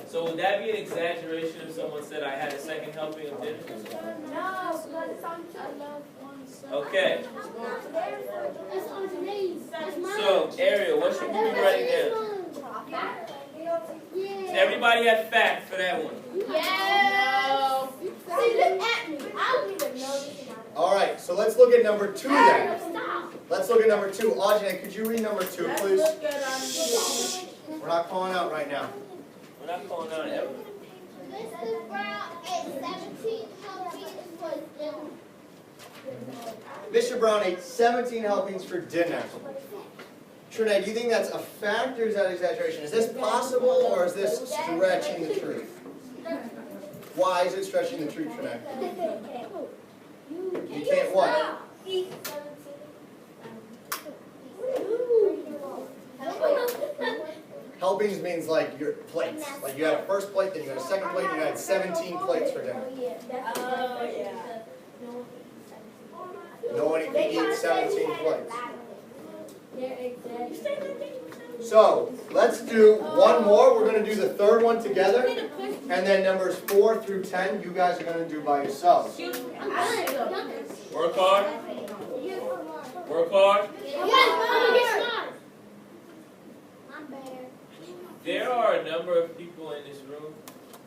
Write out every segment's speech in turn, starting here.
So would that be an exaggeration if someone said I had a second helping of dinner? No, but it's on Okay. It's on today's. So, Ariel, what should we be writing down? Does everybody have fact for that one? Yes. See, look at me. I don't even know this. All right, so let's look at number 2 then. Stop. Let's look at number 2. Ajay, could you read number 2, please? We're not calling out right now. We're not calling out ever. Mr. Brown ate 17 helpings for dinner. Mr. Brown ate 17 helpings for dinner. Trinay, do you think that's a fact or is that exaggeration? Is this possible or is this stretching the truth? Why is it stretching the truth, Trinay? You can't what? Eat 17. Helpings means like your plates. Like you had a first plate, then you had a second plate, and you had 17 plates for dinner. No one can eat 17 plates. So, let's do one more. We're going to do the third one together. And then numbers 4 through 10, you guys are going to do by yourselves. Work hard. Work hard. There are a number of people in this room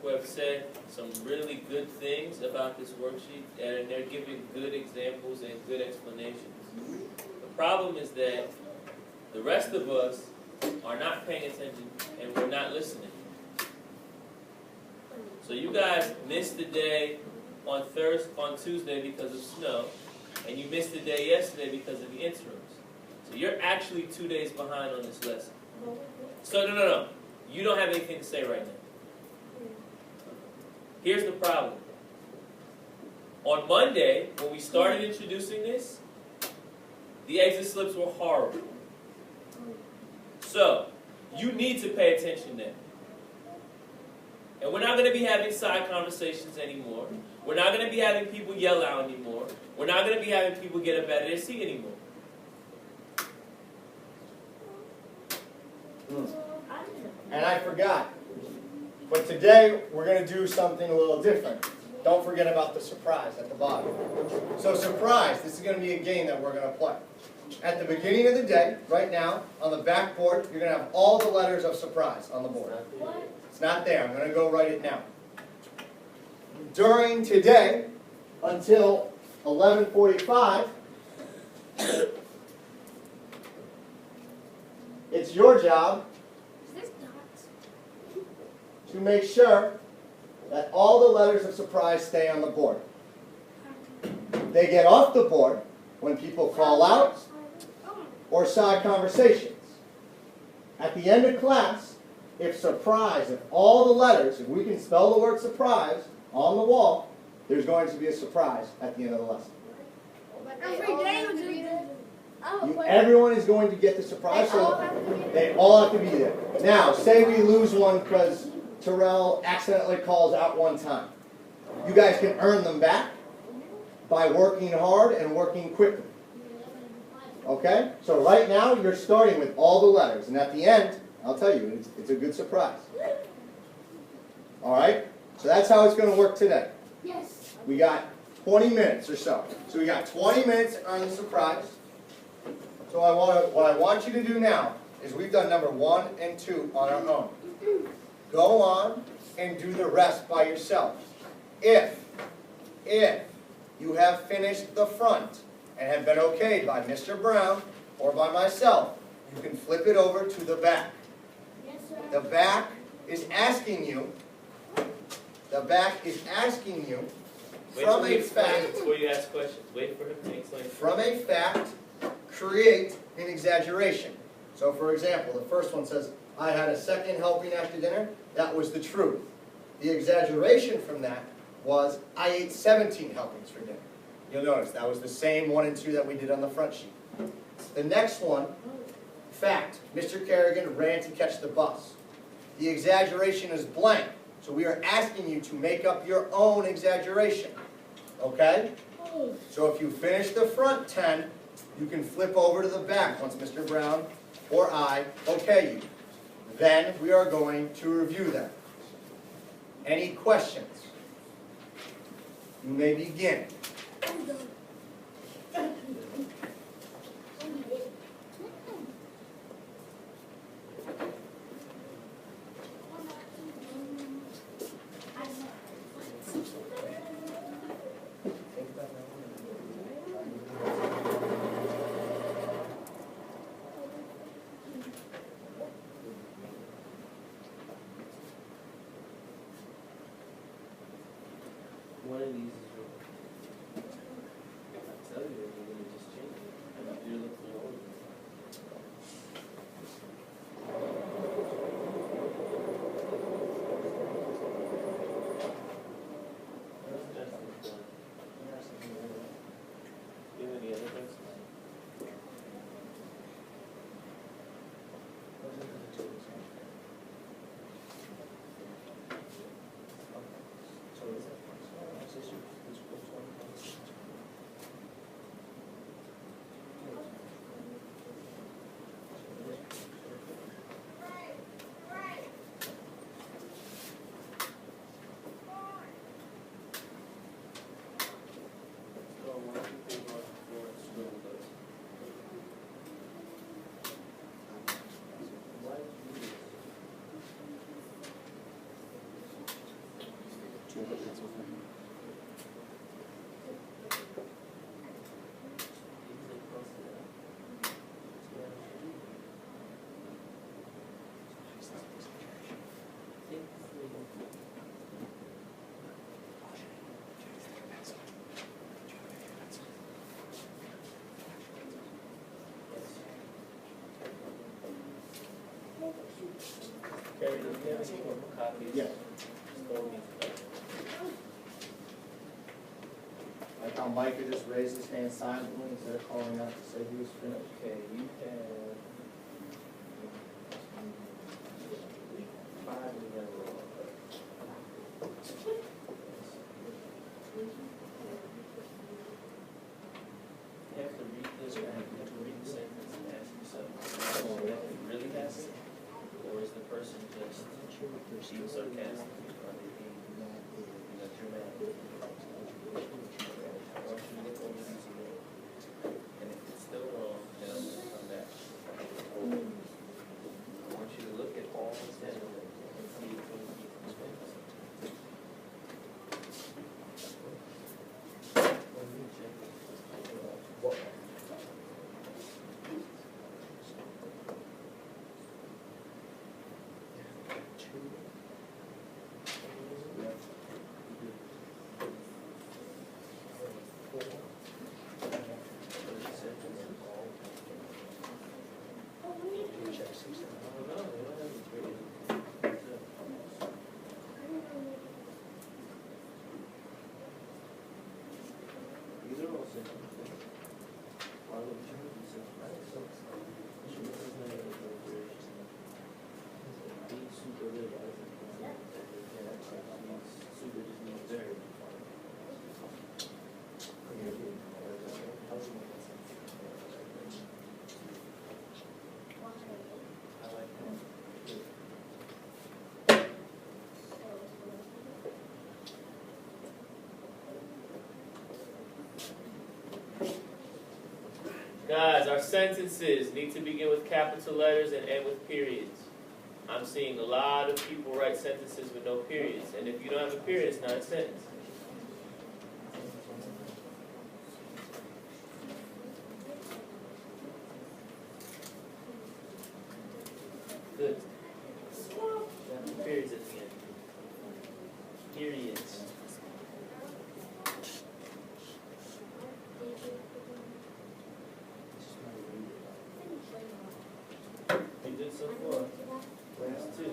who have said some really good things about this worksheet, and they're giving good examples and good explanations. The problem is that the rest of us are not paying attention and we're not listening. So you guys missed the day on Tuesday because of snow, and you missed the day yesterday because of the interims. So you're actually 2 days behind on this lesson. So no. You don't have anything to say right now. Here's the problem. On Monday, when we started introducing this, the exit slips were horrible. So, you need to pay attention then. And we're not going to be having side conversations anymore. We're not going to be having people yell out anymore. We're not going to be having people get up out of their seat anymore. And I forgot. But today, we're going to do something a little different. Don't forget about the surprise at the bottom. So surprise, this is going to be a game that we're going to play. At the beginning of the day, right now, on the backboard, you're going to have all the letters of surprise on the board. It's not there. I'm going to go write it now. During today, until 11:45, it's your job to make sure that all the letters of surprise stay on the board. They get off the board when people call out or side conversations. At the end of class, if all the letters, if we can spell the word surprise on the wall, there's going to be a surprise at the end of the lesson. Everyone is going to get the surprise, so they all have to be there. Now, say we lose one because Terrell accidentally calls out one time. You guys can earn them back by working hard and working quickly. Okay? So right now, you're starting with all the letters. And at the end, I'll tell you, it's a good surprise. All right? So that's how it's going to work today. Yes. We got 20 minutes or so. So we got 20 minutes to earn the surprise. So what I want you to do now is we've done number 1 and 2 on our own. Go on and do the rest by yourself. If you have finished the front and have been okayed by Mr. Brown or by myself, you can flip it over to the back. Yes, sir. The back is asking you from a fact, Before you ask questions, wait for him to explain. from a fact, create an exaggeration. So for example, the first one says, I had a second helping after dinner. That was the truth. The exaggeration from that was, I ate 17 helpings for dinner. You'll notice that was the same 1 and 2 that we did on the front sheet. The next one, fact, Mr. Kerrigan ran to catch the bus. The exaggeration is blank. So we are asking you to make up your own exaggeration. Okay? So if you finish the front 10, you can flip over to the back once Mr. Brown or I okay you. Then we are going to review them. Any questions? You may begin. One of these is wrong. I tell you, you're going to just change it. I want you to look for the old one. That's done. Do you have any other questions? Carrie, do you have any more copies? Yeah. Store me. Like how Micah just raised his hand silently instead of calling out to say he was finished. Okay, you have 5 in the other one. You have to read this, or you have to read the sentence and ask yourself, is that really happening? Or is the person just being sarcastic? Are they being, dramatic? I want you to look over these again. And if it's still wrong, then I'm going to come back. I want you to look at all the sentences and see if those make sense. These are all sentences. Why would you do sentences? Being super lit, I think, super just means very. I like that. Guys, our sentences need to begin with capital letters and end with periods. I'm seeing a lot of people write sentences with no periods, and if you don't have a period, it's not a sentence. Good. Have periods at the end. Periods. You did so far. Last two.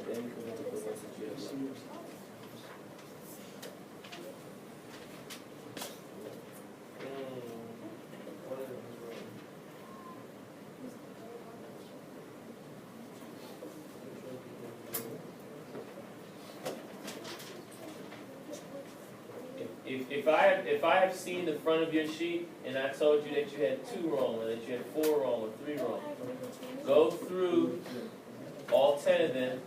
Then you can look at the ones that you have left. One of them is wrong. If I have seen the front of your sheet and I told you that you had 2 wrong, or that you had 4 wrong, or 3 wrong, go through all 10 of them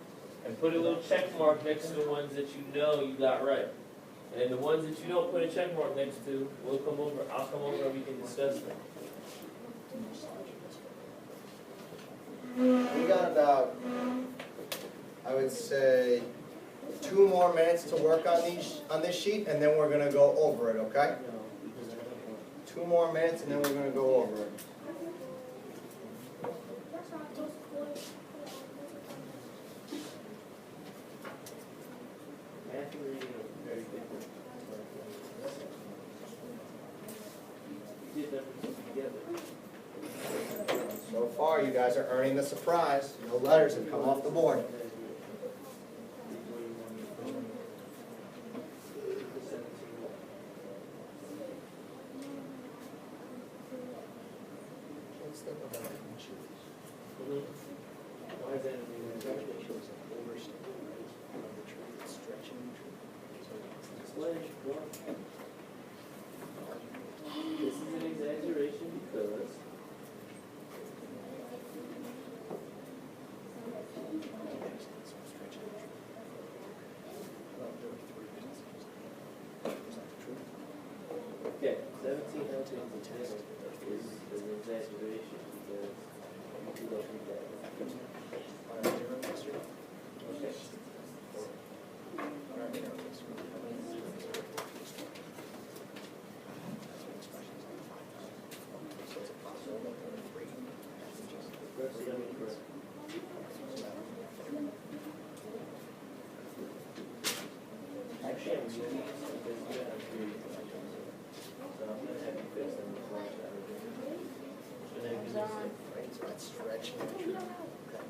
and put a little check mark next to the ones that you know you got right. And then the ones that you don't put a check mark next to, I'll come over and we can discuss them. We got about, I would say, 2 more minutes to work on this sheet, and then we're going to go over it, okay? 2 more minutes, and then we're going to go over it. Math and reading are very different. You did them together. So far, you guys are earning the surprise. No letters have come off the board. Why is that? This is an exaggeration because okay, 17 helpings of 10 is an exaggeration because you don't need that. Okay. Actually, I'm using these because you have 3 so I'm going to have you fix them before I try to do it. I'm going to have you fix them. So that's stretching. Okay.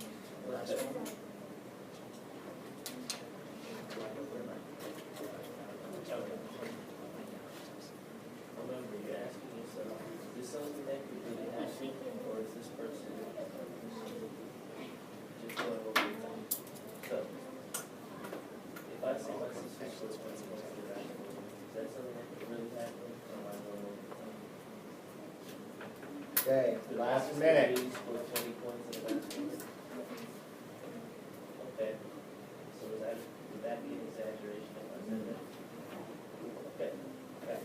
Remember, you're asking yourself, is this something that could really happen, or is this person just going over the time? So, if I say my sister was 20 points to that, is that something that could really happen, or am I going over the time? Okay, Could last my sister minute. really score 20 points in the basketball? Okay, so would that be an exaggeration if I said that? Okay, okay,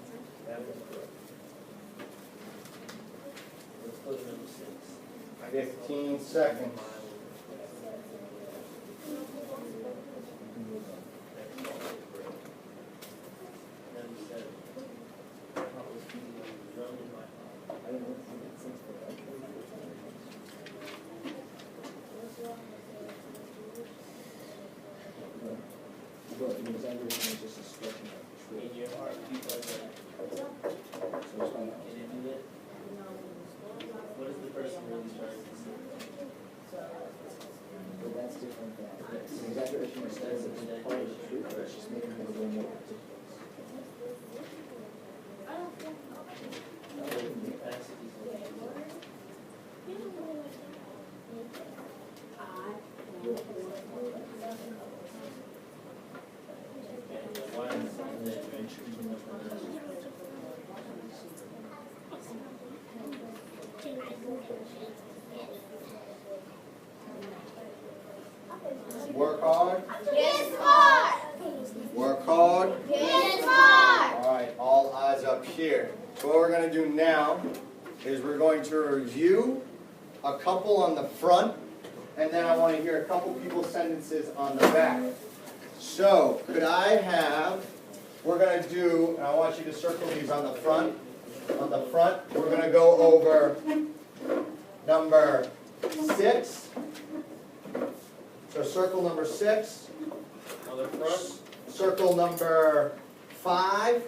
that was correct. Let's go to number 6. 15 seconds. Number 7. What was the drum in my heart? In your heart, you are that. Can it do that? What is the person really trying to say? But that's different than, an exaggeration is that it's part of the truth, but it's just making it a little more ridiculous. Why is it an exaggeration? Work hard. Yes, hard. Work hard. Yes, hard. All right, all eyes up here. So what we're going to do now is we're going to review a couple on the front, and then I want to hear a couple people's sentences on the back. So, could I have, we're going to do, and I want you to circle these on the front. On the front, we're going to go over number 6. So circle number 6. On the front, Circle number 5.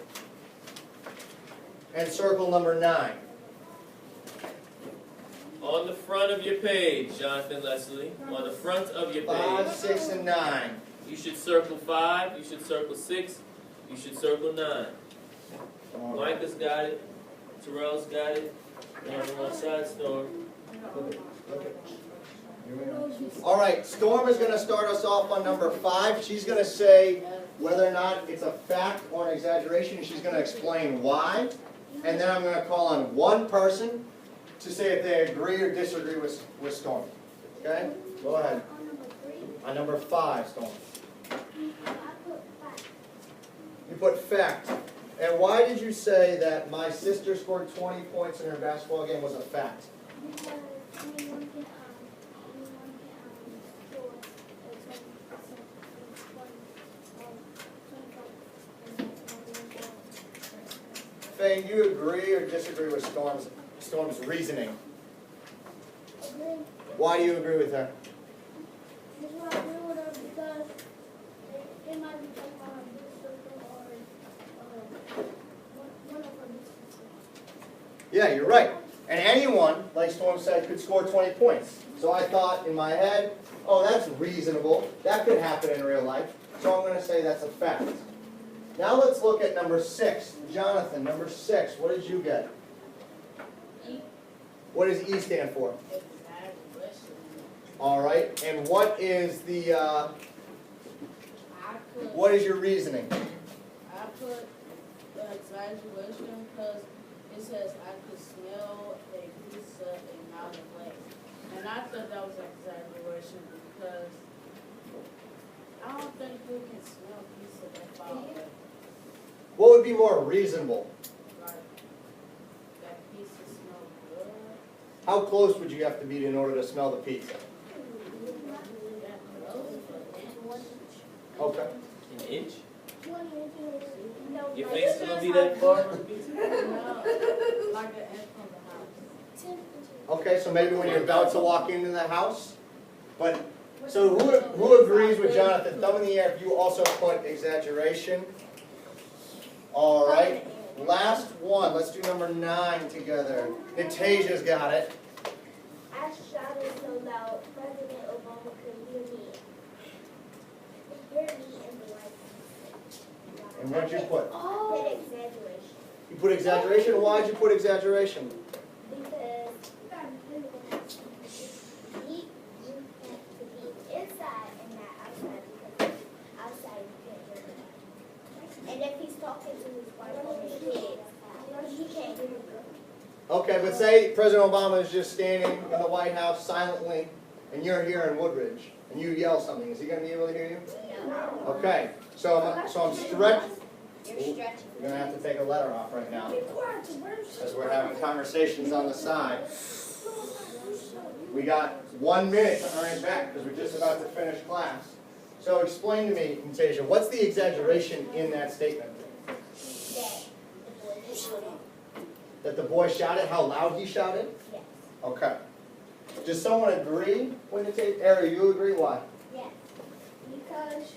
And circle number 9. on On the front of your page, Jonathan Leslie, on the front of your 5, page, 6, and 9. you should circle 5, you should circle 6, you should circle 9. Micah's got it, Terrell's got it, and on the one side, Storm. All right, Storm is going to start us off on number 5. She's going to say whether or not it's a fact or an exaggeration, and she's going to explain why. And then I'm going to call on one person to say if they agree or disagree with Storm. Okay? Go ahead. On number 3, On number 5, Storm. I put fact. You put fact. And why did you say that my sister scored 20 points in her basketball game was a fact? Because anyone can score Faye, you agree or disagree with Storm's reasoning? Agree. Why do you agree with her? That's why I agree with her because it might be talking about her big sister or one of her big sisters. Yeah, you're right. And anyone, like Storm said, could score 20 points. So I thought in my head, oh, that's reasonable. That could happen in real life. So I'm going to say that's a fact. Now let's look at number 6. Jonathan, number 6. What did you get? E. What does E stand for? Exaggeration. All right. And what is the, what is your reasoning? I put the exaggeration because it says I could smell a pizza a mile away. And I thought that was an exaggeration because I don't think we can smell pizza that far away. What would be more reasonable? Like, that pizza smells good. How close would you have to be in order to smell the pizza? That close, but Okay. An inch? 20 inches. No, Your no, face gonna be that far? no, like an inch from the house. 10 inches. Okay, so maybe when you're about to walk into the house. But, so who agrees with Jonathan? Thumb in the air if you also put exaggeration. All right, last one. Let's do number 9 together. Natasia's got it. I shouted so loud, President Obama could hear me. Hear me in the White House. And what'd you put? I did exaggeration. You put exaggeration? Why'd you put exaggeration? Because you have to be inside and not outside because outside you can't hear him. And if he's talking to his wife or his kids, he can't hear him. Okay, but say President Obama is just standing in the White House silently, and you're here in Woodridge, and you yell something. Is he going to be able to hear you? No. Okay, so I'm stretching. You're stretching. You're going to have to take a letter off right now, because we're having conversations on the side. We got 1 minute to earn it back, because we're just about to finish class. So explain to me, Natasha, what's the exaggeration in that statement? That the boy shouted? How loud he shouted? Yes. Okay. Does someone agree with Natasha? Ari, you agree? Why? Yes. Because,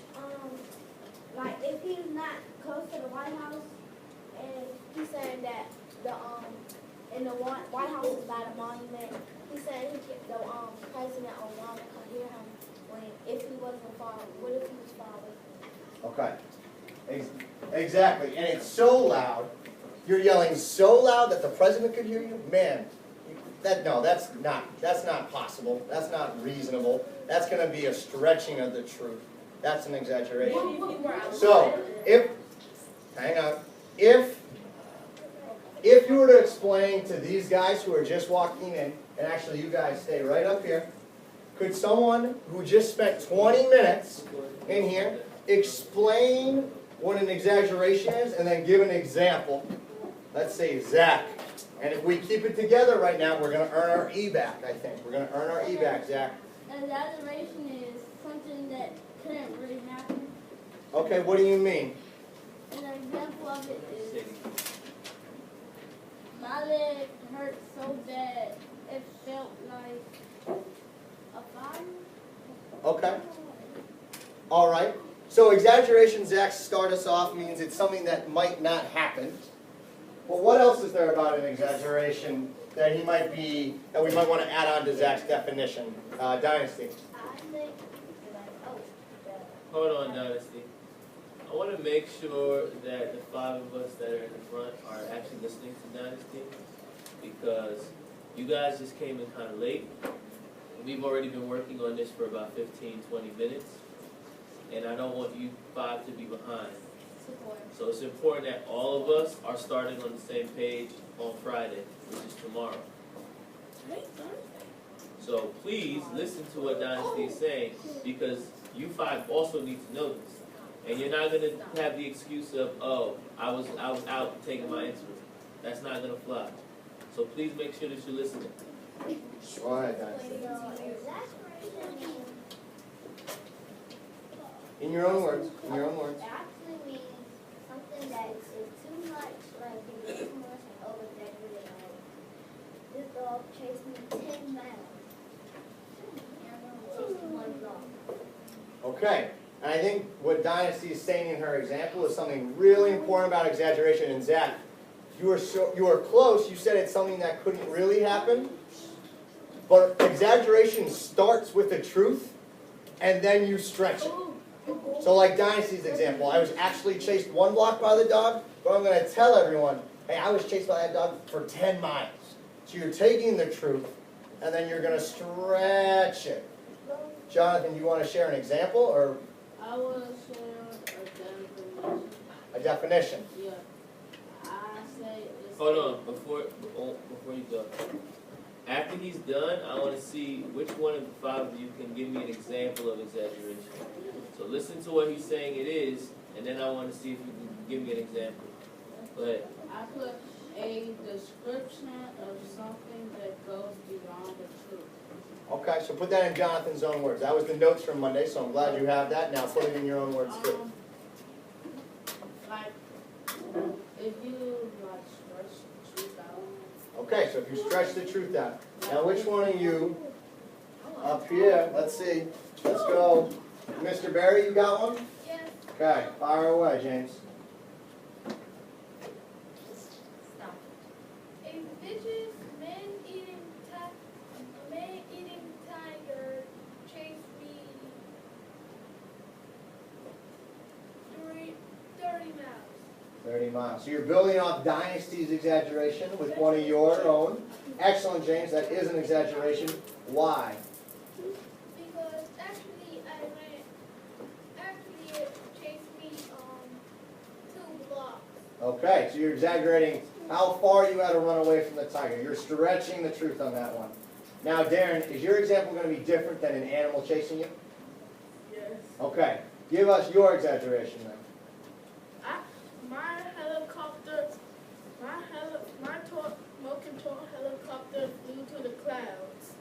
like, if he's not close to the White House, and he's saying that in the White House is by the monument, he's saying the President Obama could hear him if he wasn't far. What if he was far away? Okay. Exactly. And it's so loud. You're yelling so loud that the president could hear you? Man, that's not possible. That's not reasonable. That's going to be a stretching of the truth. That's an exaggeration. So, hang on. If you were to explain to these guys who are just walking in, and actually you guys stay right up here, could someone who just spent 20 minutes in here explain what an exaggeration is and then give an example? Let's say Zach. And if we keep it together right now, we're going to earn our E back, I think. We're going to earn our E back, Zach. Exaggeration is something that couldn't really happen. Okay, what do you mean? An example of it is my leg hurt so bad it felt like a fire. Okay. All right. So exaggeration, Zach, start us off, means it's something that might not happen. Well, what else is there about an exaggeration that we might want to add on to Zach's definition? Dynasty. I think, oh, Hold on, Dynasty. I want to make sure that the 5 of us that are in the front are actually listening to Dynasty, because you guys just came in kind of late. We've already been working on this for about 15, 20 minutes, and I don't want you 5 to be behind. So it's important that all of us are starting on the same page on Friday, which is tomorrow. So please listen to what Dynasty is saying, because you 5 also need to know this. And you're not going to have the excuse of, oh, I was out taking my interim. That's not going to fly. So please make sure that you're listening. Go ahead, Dynasty. In your own words. In your own words. It actually means something that is too much, like it's too much and over-exaggerated. Like, this dog chased me 10 miles. Chased one dog. Okay. And I think what Dynasty is saying in her example is something really important about exaggeration. And Zach, you were close. You said it's something that couldn't really happen. But exaggeration starts with the truth, and then you stretch it. So like Dynasty's example, I was actually chased 1 block by the dog, but I'm going to tell everyone, hey, I was chased by that dog for 10 miles. So you're taking the truth, and then you're going to stretch it. Jonathan, you want to share an example or I will share a definition. a definition? Yeah. I say it's... Hold on, before you go. After he's done, I want to see which one of the 5 of you can give me an example of exaggeration. So listen to what he's saying it is, and then I want to see if you can give me an example. Go ahead. I put a description of something that goes beyond the truth. Okay, so put that in Jonathan's own words. That was the notes from Monday, so I'm glad you have that. Now put it in your own words too. Like, if you like stretch the truth out. Okay, so if you stretch the truth out. Now which one of you up here, let's see, let's go. Mr. Barry, you got one? Yes. Okay, fire away, James. Stop. A vicious man-eating tiger chased me 30 miles. 30 miles. So you're building off Dynasty's exaggeration with one of your own. Excellent, James. That is an exaggeration. Why? Because actually it chased me 2 blocks. Okay, so you're exaggerating how far you had to run away from the tiger. You're stretching the truth on that one. Now, Darren, is your example going to be different than an animal chasing you? Yes. Okay, give us your exaggeration then. My smoking tall helicopter flew to the clouds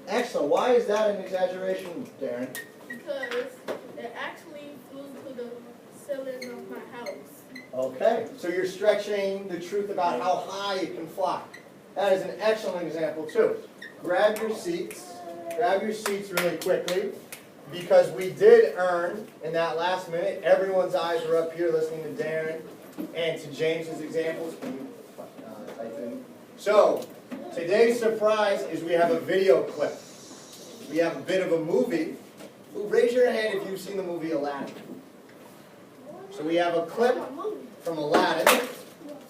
Excellent. Why is that an exaggeration, Darren? because it actually flew to the ceiling of my house. Okay, so you're stretching the truth about how high it can fly. That is an excellent example too. Grab your seats really quickly, because we did earn in that last minute. Everyone's eyes were up here listening to Darren and to James's examples. So, today's surprise is we have a video clip. We have a bit of a movie. Raise your hand if you've seen the movie Aladdin. So we have a clip from Aladdin.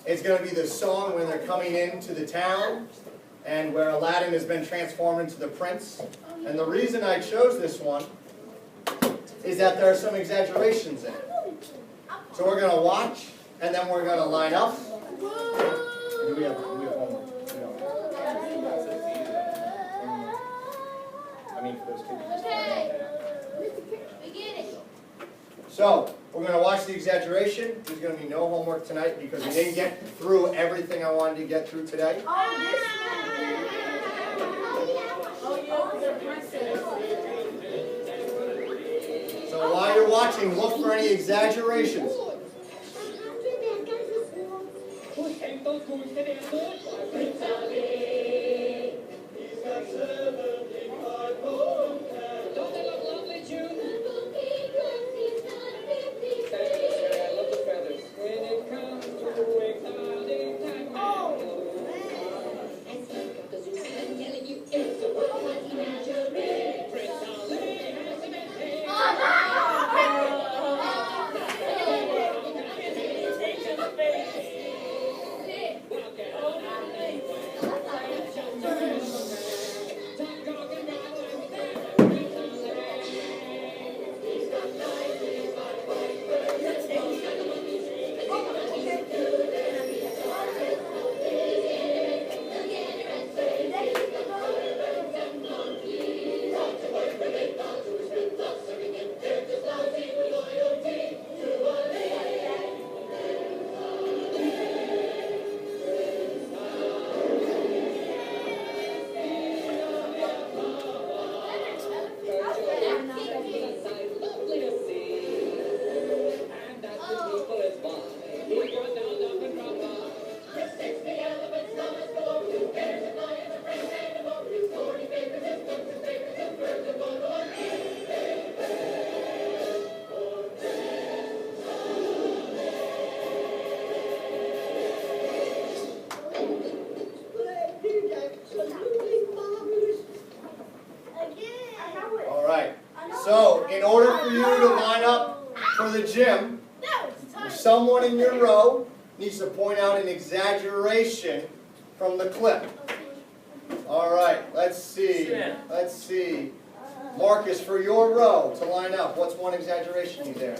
It's going to be the song when they're coming into the town and where Aladdin has been transformed into the prince. And the reason I chose this one is that there are some exaggerations in it. So we're going to watch, and then we're going to line up. And we have homework. I mean, for those kids. Okay. Begin it. So, we're going to watch the exaggeration. There's going to be no homework tonight because we didn't get through everything I wanted to get through today. So while you're watching, look for any exaggerations. So, in order for you to line up for the gym, someone in your row needs to point out an exaggeration from the clip. All right, let's see. Let's see. Marcus, for your row to line up, what's one exaggeration you did?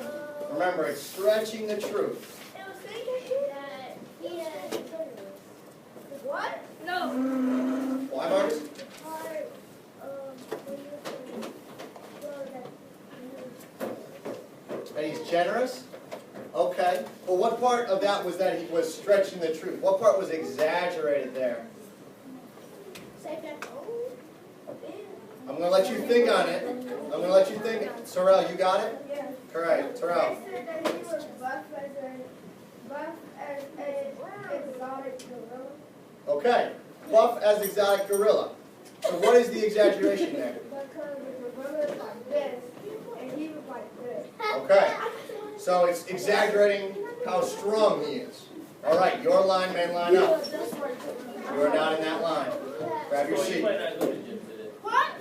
Remember, it's stretching the truth. What? No. Why, Marcus? That he's generous? Okay. Well, what part of that was that he was stretching the truth? What part was exaggerated there? Second. I'm going to let you think on it. I'm going to let you think. Sorrel, you got it? Yeah. Correct. Sorrel. They said that he was buff as an exotic gorilla. Okay. Buff as exotic gorilla. So what is the exaggeration there? Because the gorilla is like this, and he was like this. Okay. So it's exaggerating how strong he is. All right, your line may line up. You are not in that line. Grab your Well, you seat. might not go to the gym today.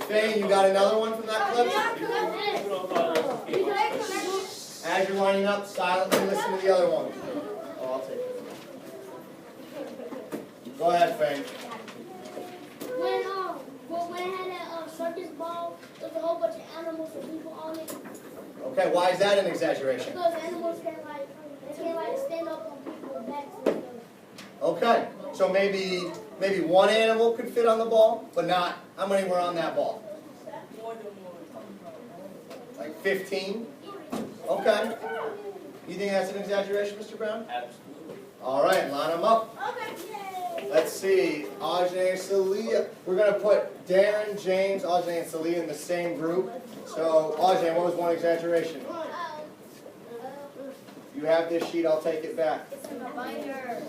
Fane, you got another one from that clip? People don't follow us. As you're lining up, silently listen to the other one. Oh, I'll take it. Go ahead, Fane. When I had that circus ball, there was a whole bunch of animals and people on it. Okay, why is that an exaggeration? Because animals can stand up on people's backs and stuff. Okay, so maybe one animal could fit on the ball, but not, how many were on that ball? More than one. Like 15? Okay. You think that's an exaggeration, Mr. Brown? Absolutely. All right, line them up. Let's see, Ajay and Celia. We're going to put Darren, James, Ajay, and Celia in the same group. So, Ajay, what was one exaggeration? You have this sheet, I'll take it back. It's in the binder.